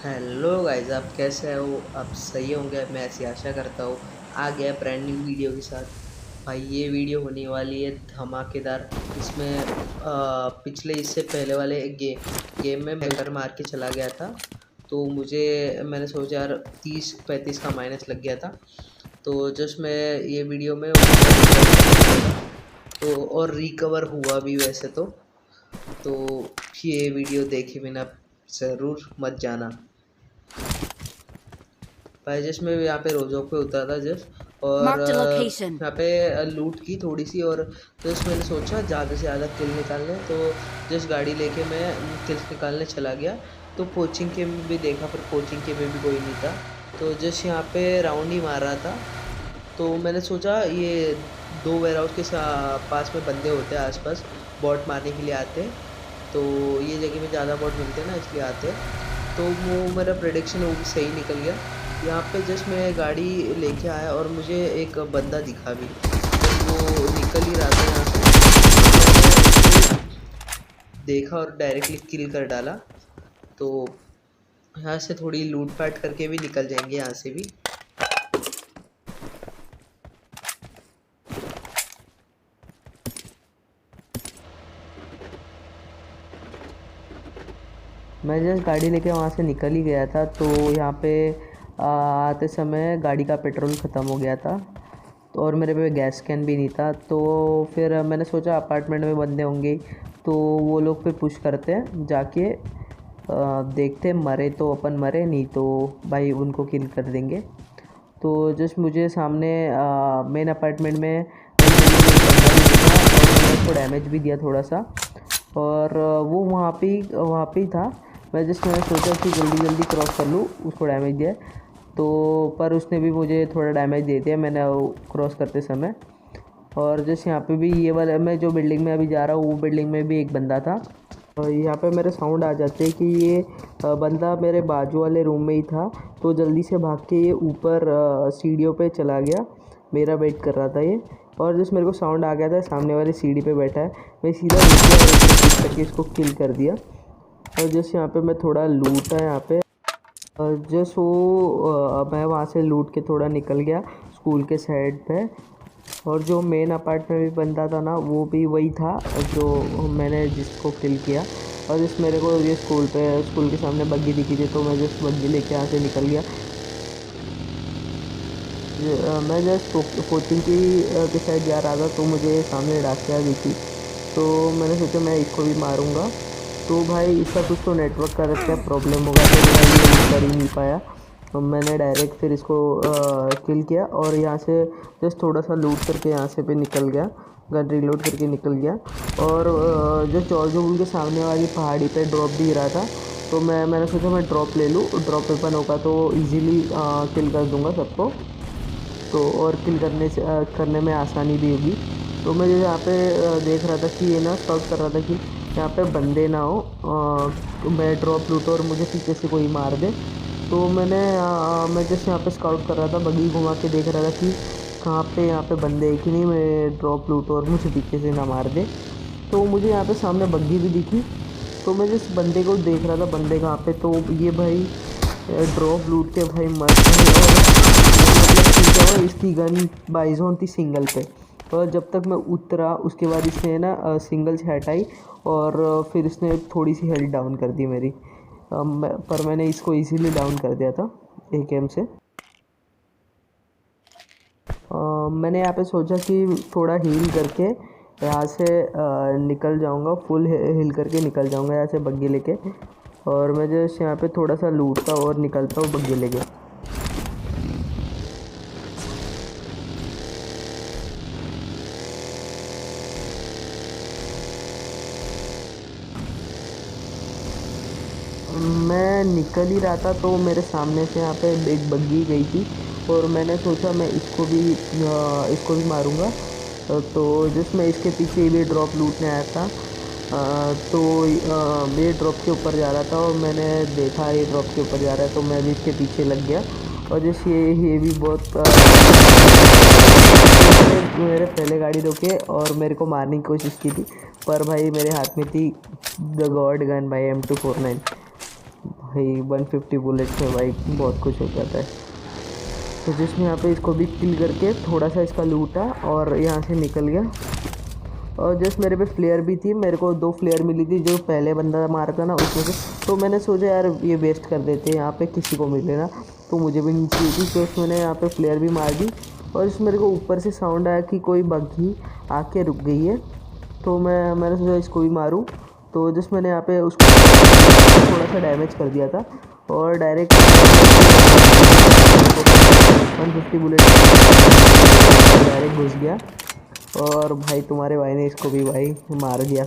Hello guys, आप कैसे हो? आप सही होंगे, मैं ऐसी आशा करता हूँ। आ गया ब्रांड न्यू वीडियो के साथ। भाई ये वीडियो होने वाली है धमाकेदार। इसमें पिछले इससे पहले वाले गेम में मैं हैकर मार के चला गया था। तो मैंने सोचा यार 30-35 का माइनस लग गया था। तो जस्ट मैं ये वीडियो में उसका रिकवर करने वाला था। तो और रिकवर हुआ भी वैसे तो ये वीडियो देखे बिना ज़रूर मत जाना। भाई जस्ट मैं यहाँ पे रोजो पे उतरा था जस्ट। और Marked a location. यहाँ पे लूट की थोड़ी सी। और जस्ट मैंने सोचा ज़्यादा से ज़्यादा किल निकालने, तो जस्ट गाड़ी लेके मैं किल्स निकालने चला गया। तो कोचिंग के में भी देखा, पर कोचिंग के में भी कोई नहीं था। तो जस्ट यहाँ पे राउंड ही मार रहा था। तो मैंने सोचा ये दो वेयर हाउस के पास में बंदे होते हैं आसपास, बॉट मारने के लिए आते हैं। तो ये जगह में ज़्यादा बॉट मिलते हैं ना, इसलिए आते हैं। तो वो मेरा प्रेडिक्शन वो भी सही निकल गया। यहाँ पे जस्ट मैं गाड़ी लेके आया और मुझे एक बंदा दिखा भी, जब वो निकल ही रहा था यहाँ से। तो मैंने उसको देखा और डायरेक्टली किल कर डाला। तो यहाँ से थोड़ी लूट पाट करके भी निकल जाएंगे यहाँ से भी। मैं जस्ट गाड़ी लेके वहाँ से निकल ही गया था। तो यहाँ पे आते समय गाड़ी का पेट्रोल ख़त्म हो गया था। तो और मेरे पे गैस कैन भी नहीं था। तो फिर मैंने सोचा अपार्टमेंट में बंदे होंगे, तो वो लोग पे पुश करते हैं जाके। देखते मरे तो अपन मरे, नहीं तो भाई उनको किल कर देंगे। तो जस्ट मुझे सामने मेन अपार्टमेंट में मेन बिल्डिंग में एक बंदा भी दिखा और मैंने उसको डैमेज भी दिया थोड़ा सा। और वो वहाँ पे ही था। मैंने सोचा कि जल्दी जल्दी क्रॉस कर लूँ, उसको डैमेज दिया। तो पर उसने भी मुझे थोड़ा डैमेज दे दिया मैंने वो क्रॉस करते समय। और जैसे यहाँ पे भी ये वाला, मैं जो बिल्डिंग में अभी जा रहा हूँ वो बिल्डिंग में भी एक बंदा था। और यहाँ पे मेरे साउंड आ जाते हैं कि ये बंदा मेरे बाजू वाले रूम में ही था। तो जल्दी से भाग के ये ऊपर सीढ़ियों पे चला गया, मेरा वेट कर रहा था ये। और जिस मेरे को साउंड आ गया था सामने वाली सीढ़ी पे बैठा है, मैं सीधा रुक गया और उसको पुश करके इसको किल कर दिया। और जैसे यहाँ पे मैं थोड़ा लूटा यहाँ पे। और जस्ट वो मैं वहाँ से लूट के थोड़ा निकल गया स्कूल के साइड पे। और जो मेन अपार्टमेंट में बंदा था ना, वो भी वही था जो मैंने जिसको किल किया। और जिस मेरे को ये स्कूल के सामने बग्गी दिखी थी, तो मैं जस्ट बग्गी लेके यहाँ से निकल गया। मैं जस्ट कोचिंग के साइड जा रहा था, तो मुझे सामने डाकिया दिखी। तो मैंने सोचा मैं इसको भी मारूंगा। तो भाई इसका कुछ तो नेटवर्क का क्या प्रॉब्लम होगा, तो मैं ये कर ही नहीं पाया। तो मैंने डायरेक्ट फिर इसको किल किया और यहाँ से जस्ट थोड़ा सा लूट करके यहाँ से पे निकल गया, गन रिलोड करके निकल गया। और जस्ट जॉर्ज बुल के सामने वाली पहाड़ी पे ड्रॉप भी गिरा था। तो मैंने सोचा मैं ड्रॉप ले लूँ, ड्रॉप वेपन होगा तो ईज़िली किल कर दूँगा सबको। तो और किल करने में आसानी भी होगी। तो मैं जो यहाँ पे देख रहा था कि ये ना स्काउट कर रहा था कि यहाँ पे बंदे ना हो, मैं ड्रॉप लूट और मुझे पीछे से कोई मार दे। तो मैं जैसे यहाँ पे स्काउट कर रहा था, बगी घुमा के देख रहा था कि कहाँ पे यहाँ पे बंदे हैं कि नहीं, मैं ड्रॉप लूट और मुझे पीछे से ना मार दे। तो मुझे यहाँ पे सामने बग्गी भी दिखी। तो मैं जिस बंदे को देख रहा था, बंदे कहाँ पे, तो ये भाई ड्रॉप लूट के भाई मर गए। और मतलब ठीक है, और इसकी गन बाइजोन थी सिंगल पे। और जब तक मैं उतरा उसके बाद इसने ना सिंगल से हटाई। और फिर इसने थोड़ी सी हेल्थ डाउन कर दी मेरी। पर मैंने इसको इजीली डाउन कर दिया था एक एम से। मैंने यहाँ पे सोचा कि थोड़ा हील करके यहाँ से निकल जाऊँगा, फुल हील करके निकल जाऊँगा यहाँ से बग्गी लेके। और मैं जैसे यहाँ पे थोड़ा सा लूटता और निकलता हूँ बग्गी लेके। मैं निकल ही रहा था तो मेरे सामने से यहाँ पे एक बग्गी गई थी। और मैंने सोचा मैं इसको भी मारूंगा। तो जिसमें इसके पीछे भी ड्रॉप लूटने आया था। तो ये ड्रॉप के ऊपर जा रहा था और मैंने देखा ये ड्रॉप के ऊपर जा रहा है, तो मैं भी इसके पीछे लग गया। और जैसे ये भी बहुत मेरे पहले गाड़ी रोके और मेरे को मारने की कोशिश की थी। पर भाई मेरे हाथ में थी द गॉड गन भाई M249। भाई 150 बुलेट में भाई बहुत कुछ हो जाता है। तो जिसमें यहाँ पे इसको भी किल करके थोड़ा सा इसका लूटा और यहाँ से निकल गया। और जस्ट मेरे पे फ्लेयर भी थी, मेरे को 2 फ्लेयर मिली थी जो पहले बंदा मारा था ना उसमें से। तो मैंने सोचा यार ये वेस्ट कर देते हैं, यहाँ पे किसी को मिले ना, तो मुझे भी नहीं चाहिए थी। तो मैंने यहाँ पे फ्लेयर भी मार दी और इस मेरे को ऊपर से साउंड आया कि कोई बग्घी आके रुक गई है। तो मैंने सोचा इसको भी मारूँ। तो जस्ट मैंने यहाँ पे उसको थोड़ा सा डैमेज कर दिया था और डायरेक्ट 150 बुलेट डायरेक्ट घुस गया। और भाई तुम्हारे भाई ने इसको भी भाई मार दिया।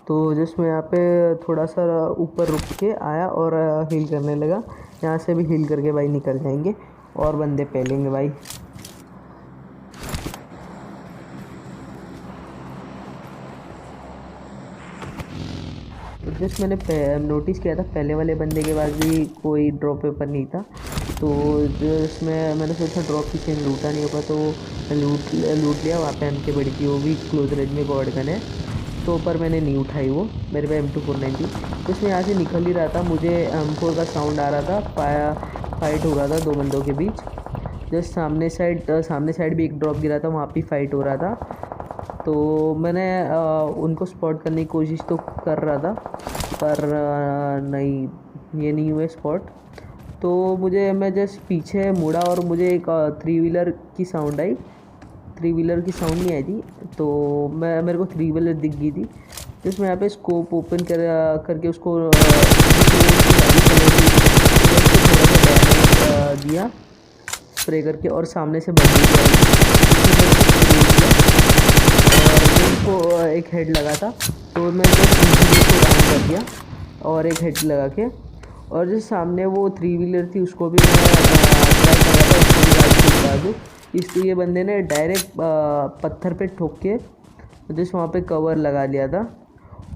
तो जस्ट मैं यहाँ पे थोड़ा सा ऊपर रुक के आया और हील करने लगा। यहाँ से भी हील करके भाई निकल जाएंगे और बंदे पहलेंगे भाई। तो जस्ट मैंने नोटिस किया था पहले वाले बंदे के पास भी कोई ड्रॉप पेपर नहीं था। तो जस्ट मैंने सोचा ड्रॉप की चेन लूटा नहीं होगा, तो लूट लिया। वहाँ पे एम बड़ी थी, वो भी क्लोज रेंज में गॉड गन है। तो पर मैंने नहीं उठाई, वो मेरे पे M249 थी। तो इसमें यहाँ से निकल ही रहा था, मुझे M4 का साउंड आ रहा था। फाइट हो रहा था 2 बंदों के बीच। जस्ट सामने साइड भी एक ड्रॉप गिरा था, वहाँ पे फाइट हो रहा था। तो मैंने उनको स्पॉट करने की कोशिश तो कर रहा था, पर नहीं, ये नहीं हुए स्पॉट। तो मैं जस्ट पीछे मुड़ा और मुझे एक 3 व्हीलर की साउंड आई। 3 व्हीलर की साउंड नहीं आई थी, तो मेरे को 3 व्हीलर दिख गई थी। जिसमें यहाँ पे स्कोप ओपन करके उसको दिया स्प्रे करके, और सामने से बंदी उसको एक हेड लगा था। तो मैं उसको डाउन कर दिया और एक हेड लगा के, और जो सामने वो 3 व्हीलर थी उसको भी मैं ट्राई कर रहा था उसको भी गाड़ी से उतार दूँ। इसलिए बंदे ने डायरेक्ट पत्थर पे ठोक के जिस वहाँ पे कवर लगा लिया था।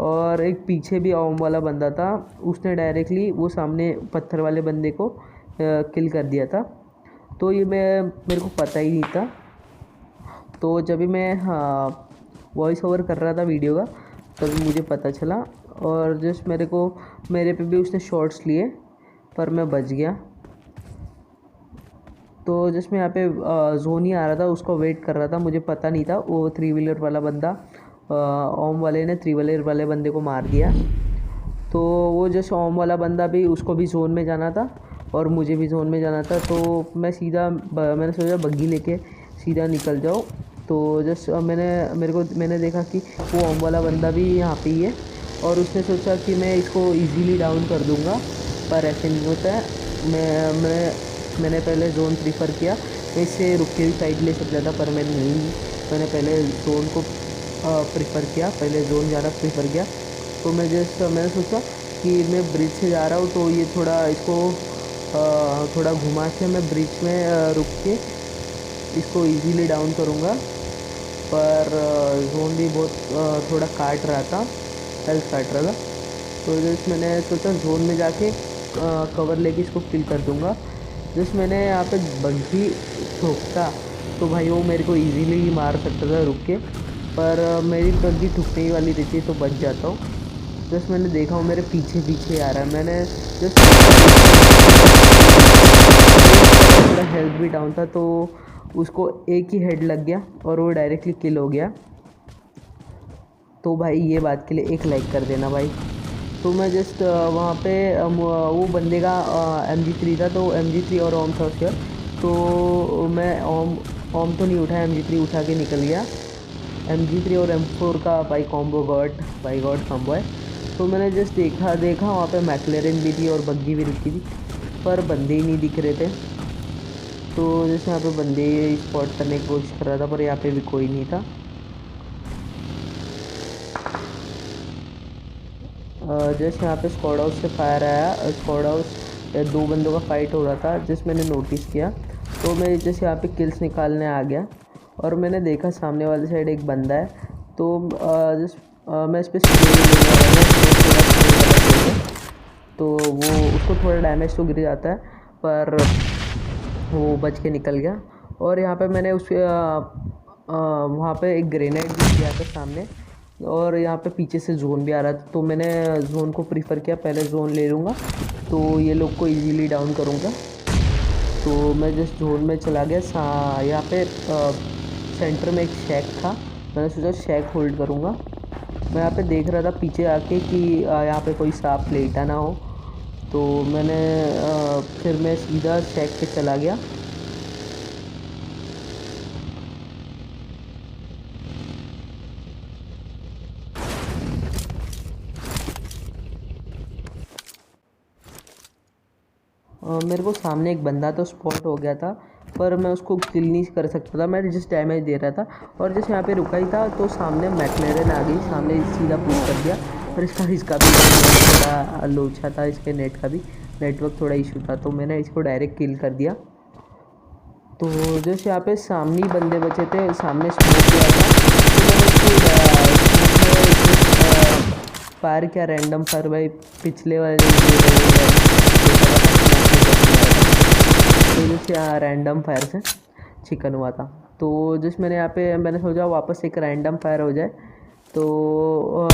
और एक पीछे भी ओम वाला बंदा था, उसने डायरेक्टली वो सामने पत्थर वाले बंदे को किल कर दिया था। तो ये मेरे को पता ही नहीं था। तो जब भी मैं वॉइस ओवर कर रहा था वीडियो का, तभी मुझे पता चला। और जस्ट मेरे पे भी उसने शॉट्स लिए, पर मैं बच गया। तो जिसमें यहाँ पे जोन ही आ रहा था, उसको वेट कर रहा था, मुझे पता नहीं था। वो 3 व्हीलर वाला बंदा, ओम वाले ने 3 व्हीलर वाले बंदे को मार दिया। तो वो जस्ट ओम वाला बंदा भी, उसको भी जोन में जाना था और मुझे भी जोन में जाना था। तो मैंने सोचा बग्गी लेके सीधा निकल जाओ। तो जस्ट मैंने देखा कि वो ओम वाला बंदा भी यहाँ पे ही है, और उसने सोचा कि मैं इसको इजीली डाउन कर दूँगा, पर ऐसे नहीं होता है। मैंने पहले जोन प्रीफर किया। मैं इससे रुक के भी साइड ले सकता था, पर मैंने पहले जोन को प्रीफर किया, पहले जोन जाना प्रीफर किया। तो मैंने सोचा कि मैं ब्रिज से जा रहा हूँ, तो ये इसको थोड़ा घुमा के मैं ब्रिज में रुक के इसको इजीली डाउन करूँगा। पर जोन भी बहुत थोड़ा काट रहा था, हेल्थ काट रहा था। तो जस्ट मैंने सोचा जोन में जाके कवर लेके इसको किल कर दूँगा। जस्ट मैंने यहाँ पे बग्गी ठोकता तो भाई वो मेरे को इजीली ही मार सकता था रुक के, पर मेरी बग्गी ठुकने ही वाली रहती है तो बच जाता हूँ। जस्ट मैंने देखा वो मेरे पीछे आ रहा है। मैंने जस्ट थोड़ा हेल्थ भी डाउन था, तो उसको एक ही हेड लग गया और वो डायरेक्टली किल हो गया। तो भाई ये बात के लिए एक लाइक कर देना भाई। तो मैं जस्ट वहाँ पे वो बंदे का MG3 था, तो MG3 और ओम था उसके। तो मैं ओम तो नहीं उठाया, MG3 उठा के निकल गया। MG3 और M4 का भाई कॉम्बो बाई गॉड कॉम्बो है। तो मैंने जस्ट देखा वहाँ पे मैकलेरन भी थी और बग्गी भी रुकी थी, पर बंदे ही नहीं दिख रहे थे। तो जैसे यहाँ पे बंदे स्पॉट करने की कोशिश कर रहा था, पर यहाँ पे भी कोई नहीं था। जस्ट यहाँ पे स्क्वाड हाउस से फायर आया। स्क्वाड हाउस 2 बंदों का फाइट हो रहा था, जिस मैंने नोटिस किया। तो मैं जैसे यहाँ पे किल्स निकालने आ गया और मैंने देखा सामने वाली साइड एक बंदा है। तो मैं इस पर तो वो उसको थोड़ा डैमेज तो गिर जाता है, पर वो बच के निकल गया। और यहाँ पे मैंने वहाँ पे एक ग्रेनेड भी किया था सामने, और यहाँ पे पीछे से जोन भी आ रहा था, तो मैंने जोन को प्रीफर किया, पहले जोन ले लूँगा तो ये लोग को इजीली डाउन करूँगा। तो मैं जस्ट जोन में चला गया। यहाँ पे सेंटर में एक शैक था, मैंने सोचा शैक होल्ड करूँगा। मैं यहाँ पे देख रहा था पीछे आके कि यहाँ पे कोई सांप लेटा ना हो, तो मैंने फिर मैं सीधा शैक पे चला गया। मेरे को सामने एक बंदा तो स्पॉट हो गया था, पर मैं उसको किल नहीं कर सकता था, मैं जस्ट डैमेज दे रहा था। और जैसे यहाँ पे रुका ही था तो सामने मैकलेरन आ गई, सामने सीधा पुश कर दिया। और इसका भी थोड़ा लोचा था, इसके नेट का भी नेटवर्क थोड़ा इशू था, तो मैंने इसको डायरेक्ट किल कर दिया। तो जैसे यहाँ पे सामने ही बंदे बचे थे, सामने स्मोक किया था, तो मैंने उसको फायर किया, रैंडम फायर भाई। पिछले वाले तो जैसे रैंडम फायर से चिकन हुआ था। तो जिस मैंने सोचा वापस एक रैंडम फायर हो जाए, तो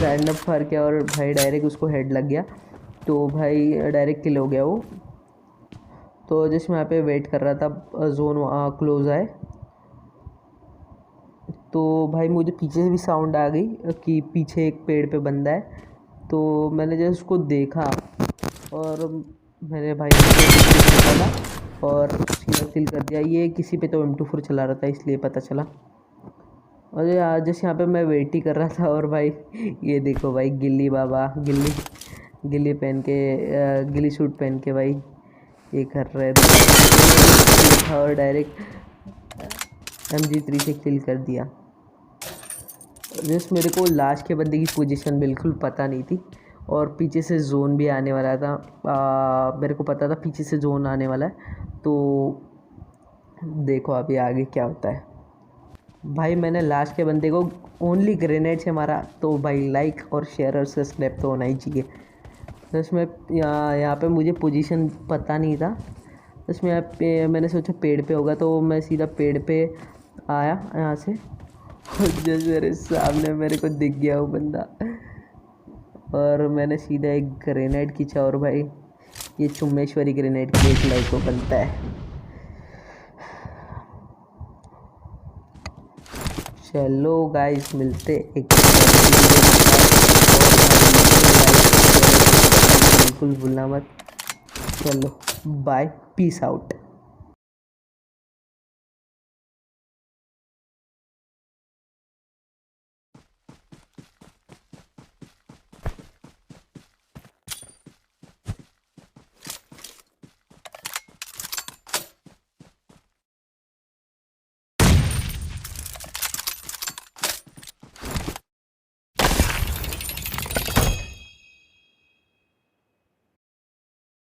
रैंडम फायर किया और भाई डायरेक्ट उसको हेड लग गया, तो भाई डायरेक्ट किल हो गया वो। तो जिस मैं यहाँ पे वेट कर रहा था जोन क्लोज आए, तो भाई मुझे पीछे से भी साउंड आ गई कि पीछे एक पेड़ पे बंदा है। तो मैंने जब उसको देखा और मैंने भाई निकाला और सीधा किल कर दिया। ये किसी पे तो M24 चला रहा था, इसलिए पता चला। और यार जैसे यहाँ पे मैं वेट ही कर रहा था, और भाई ये देखो भाई गिल्ली बाबा, गिल्ली पहन के गिल्ली सूट पहन के भाई ये कर रहे थे, और डायरेक्ट MG3 से किल कर दिया। जस्ट मेरे को लास्ट के बंदे की पोजीशन बिल्कुल पता नहीं थी, और पीछे से जोन भी आने वाला था। मेरे को पता था पीछे से जोन आने वाला है, तो देखो अभी आगे क्या होता है। भाई मैंने लास्ट के बंदे को ओनली ग्रेनेड से मारा, तो भाई लाइक और शेयर और सब्सक्राइब तो होना ही चाहिए। बस मैं यहाँ पे मुझे पोजीशन पता नहीं था, बस मैं यहाँ पे मैंने सोचा पेड़ पे होगा, तो मैं सीधा पेड़ पे आया यहाँ से, और जैसे मेरे सामने मेरे को दिख गया वो बंदा, और मैंने सीधा एक ग्रेनेड खींचा, और भाई ये चुम्मेश्वरी ग्रेनेड की एक लाइक को बनता है। चलो गाइस मिलते एक बिल्कुल भूलना मत। चलो बाय, पीस आउट।